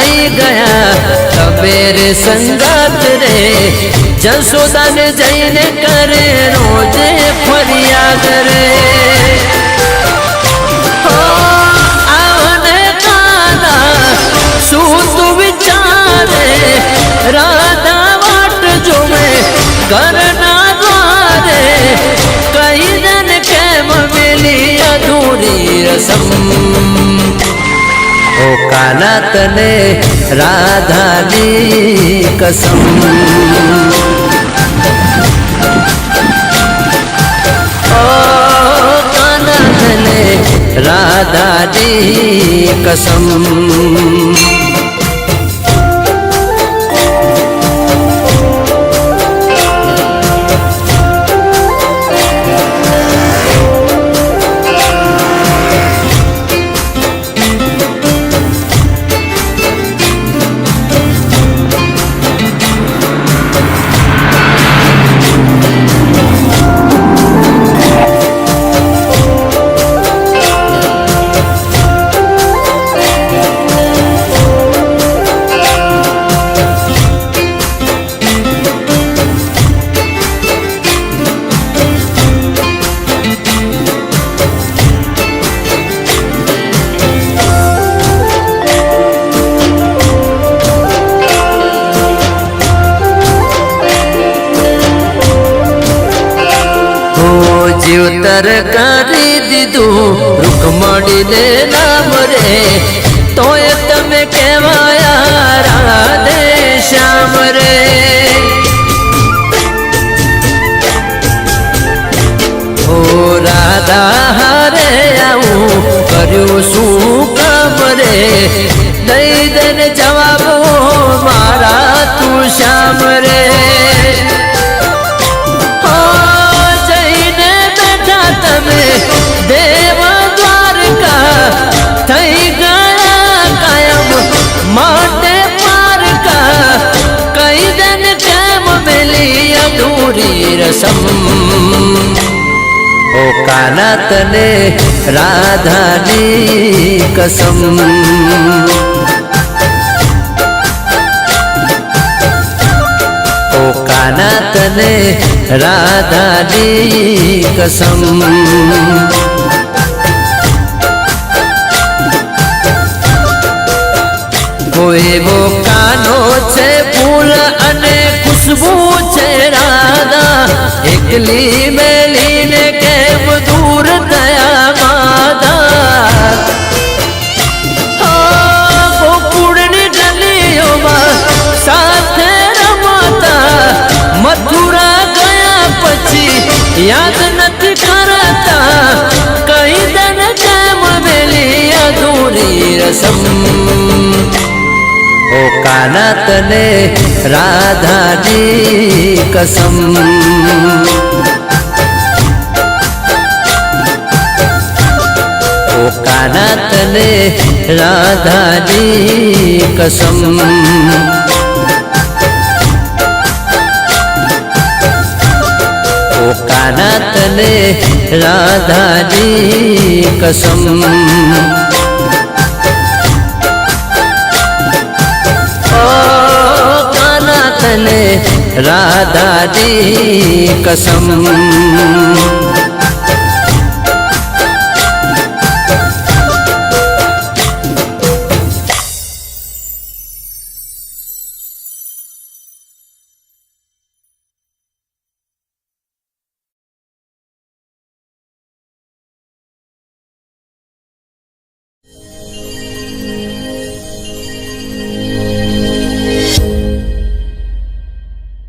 लई गया कबीर संगत रे जसोदा ने जईने करे रोजे फरियाद रे हो आवने काना सूत विचारे राधा वाट जुमे करना द्वारे कई दिन कैम मिली अधूरी रसम ओ काना तने राधा दी कसम ओ काना तने राधा दी कसम जीवतर करी दीदू रुक्मणी ने नाम रे तो तमे कहवाया राधे श्याम रे ओ राधा हरे आऊं कर्यु शू काम रे दई देने जवाब मारा तू श्याम रे देव द्वारका थई गया कायम माटे पार का कई दिन कैम मिली अधूरी रसम ओ काना तने राधा दी कसम ओ काना तने राधा दी कसम कोई वो कानो छे फूल अने खुशबू छे राधा एकली मेली ने केम दूर दया मादा गोकुळनी गलियों में साथे रमता मथुरा गया पछी याद नहीं करता कई दिन कैम मिली अधूरी रसम ओ काना तने राधा दी कसम ओ काना तने राधा दी कसम ओ काना तने राधा दी कसम राधा दी कसम।